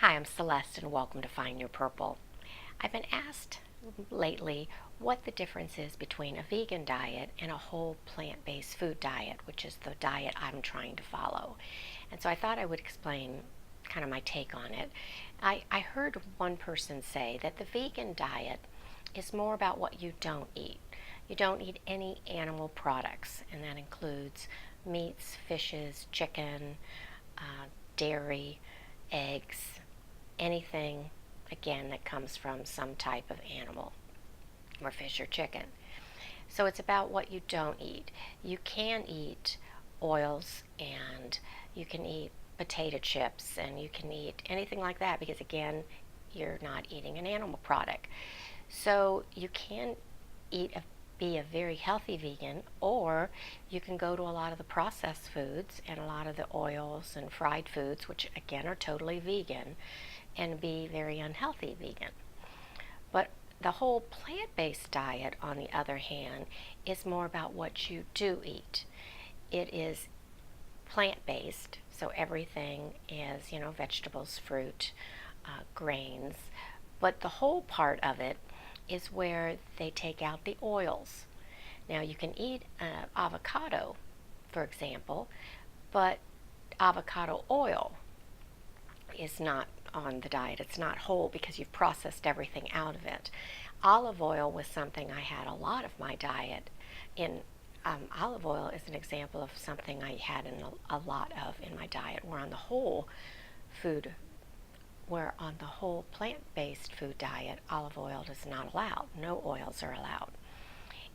Hi, I'm Celeste and welcome to Find Your Purple. I've been asked lately what the difference is between a vegan diet and a whole plant-based food diet, which is the diet I'm trying to follow. And so I thought I would explain kind of my take on it. I heard one person say that the vegan diet is more about what you don't eat. You don't eat any animal products, and that includes meats, fishes, chicken, dairy, eggs, anything, again, that comes from some type of animal or fish or chicken. So it's about what you don't eat. You can eat oils and you can eat potato chips and you can eat anything like that because, again, you're not eating an animal product. So you can be a very healthy vegan, or you can go to a lot of the processed foods and a lot of the oils and fried foods, which again are totally vegan, and be very unhealthy vegan. But the whole plant-based diet, on the other hand, is more about what you do eat. It is plant-based, so everything is, vegetables, fruit, grains. But the whole part of it is where they take out the oils. Now, you can eat avocado, for example, but avocado oil is not on the diet. It's not whole because you've processed everything out of it. Olive oil was something I had a lot of my diet in. Olive oil is an example of something I had a lot of in my diet, where on the whole plant-based food diet, olive oil is not allowed. No oils are allowed.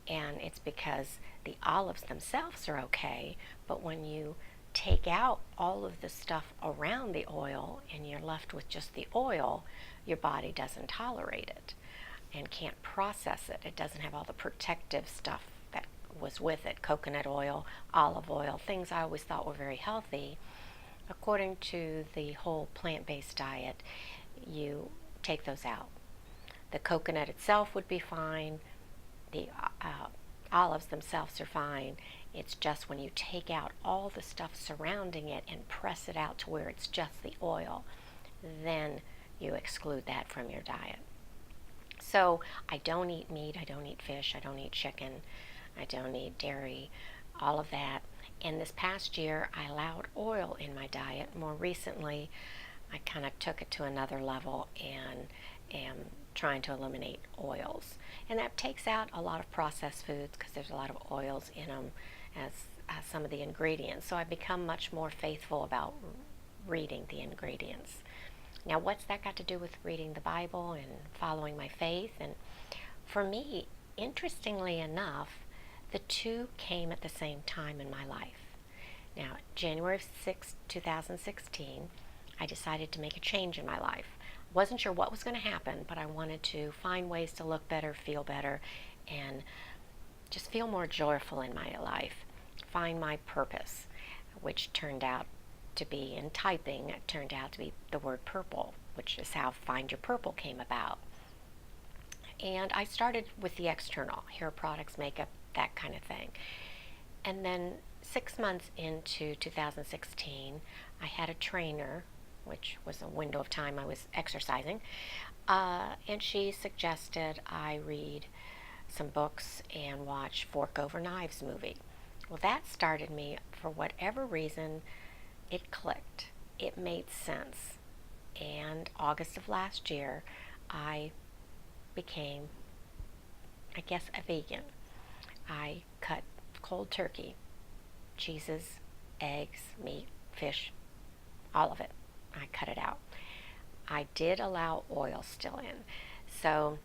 And it's because the olives themselves are okay, but when you take out all of the stuff around the oil and you're left with just the oil, your body doesn't tolerate it and can't process it. It doesn't have all the protective stuff that was with it. Coconut oil, olive oil, things I always thought were very healthy. According to the whole plant-based diet, you take those out. The coconut itself would be fine. The olives themselves are fine. It's just when you take out all the stuff surrounding it and press it out to where it's just the oil, then you exclude that from your diet. So I don't eat meat, I don't eat fish, I don't eat chicken, I don't eat dairy, all of that. And this past year, I allowed oil in my diet. More recently, I kind of took it to another level and am trying to eliminate oils. And that takes out a lot of processed foods because there's a lot of oils in them as some of the ingredients. So I've become much more faithful about reading the ingredients. Now, what's that got to do with reading the Bible and following my faith? And for me, interestingly enough, the two came at the same time in my life. Now, January 6, 2016, I decided to make a change in my life. Wasn't sure what was going to happen, but I wanted to find ways to look better, feel better, and just feel more joyful in my life. Find my purpose, which turned out to be, in typing, it turned out to be the word purple, which is how Find Your Purple came about. And I started with the external, hair products, makeup, that kind of thing. And then 6 months into 2016, I had a trainer, which was a window of time I was exercising, and she suggested I read some books and watch Fork Over Knives movie. Well, that started me, for whatever reason, it clicked. It made sense. And August of last year, I became, I guess, a vegan. I cut cold turkey, cheeses, eggs, meat, fish, all of it. I cut it out. I did allow oil still in. So,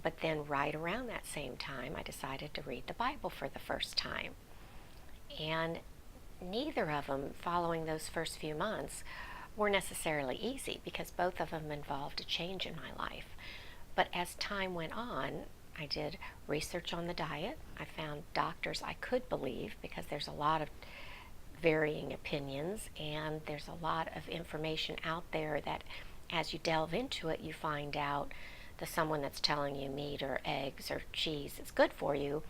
but then right around that same time, I decided to read the Bible for the first time. And neither of them, following those first few months, were necessarily easy because both of them involved a change in my life. But as time went on, I did research on the diet. I found doctors I could believe because there's a lot of varying opinions and there's a lot of information out there that as you delve into it, you find out that someone that's telling you meat or eggs or cheese is good for you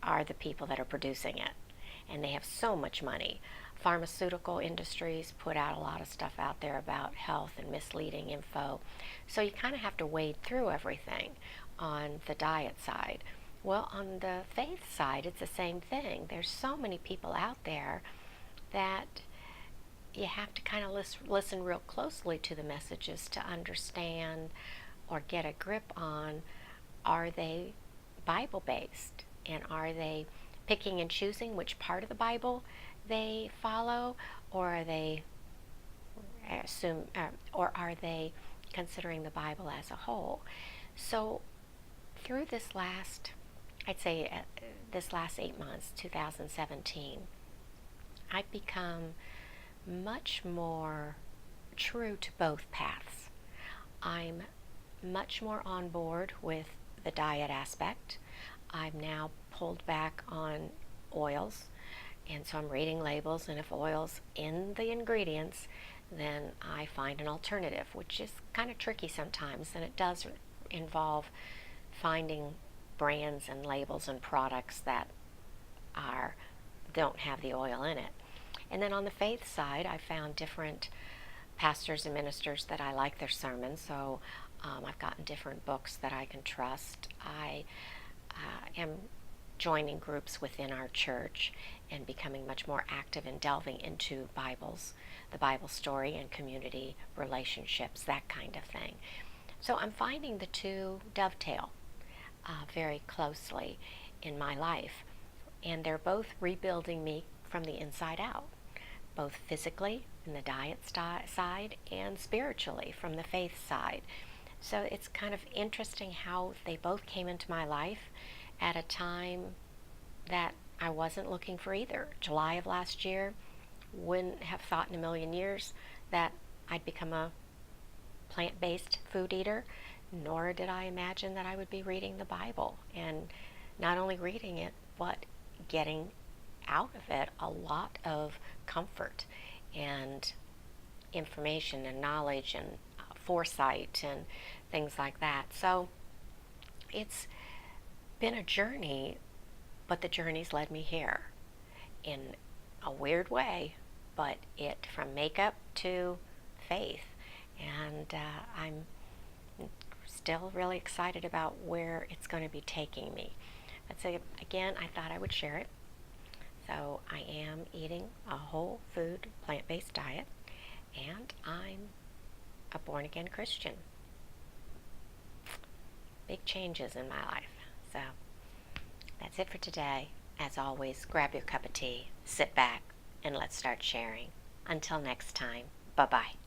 are the people that are producing it. And they have so much money pharmaceutical industries put out a lot of stuff out there about health and misleading info. So you kind of have to wade through everything on the diet side. Well, on the faith side, it's the same thing. There's so many people out there that you have to kind of listen real closely to the messages to understand or get a grip on, are they Bible based, and are they picking and choosing which part of the Bible they follow, or are they or are they considering the Bible as a whole? So through this last, I'd say this last 8 months, 2017, I've become much more true to both paths. I'm much more on board with the diet aspect. I've now pulled back on oils, and so I'm reading labels, and if oil's in the ingredients, then I find an alternative, which is kind of tricky sometimes, and it does involve finding brands and labels and products that don't have the oil in it. And then on the faith side, I found different pastors and ministers that I like their sermons, so I've gotten different books that I can trust. I am joining groups within our church and becoming much more active in delving into the Bible story and community relationships, that kind of thing. So I'm finding the two dovetail very closely in my life, and they're both rebuilding me from the inside out, both physically in the diet side and spiritually from the faith side. So it's kind of interesting how they both came into my life at a time that I wasn't looking for either. July of last year, wouldn't have thought in a million years that I'd become a plant-based food eater, nor did I imagine that I would be reading the Bible, and not only reading it, but getting out of it a lot of comfort and information and knowledge and foresight and things like that. So it's been a journey, but the journey's led me here in a weird way, but it from makeup to faith, and I'm still really excited about where it's going to be taking me. But so again, I thought I would share it. So I am eating a whole food plant-based diet, and I'm a born-again Christian. Big changes in my life. So that's it for today. As always, grab your cup of tea, sit back, and let's start sharing. Until next time, bye-bye.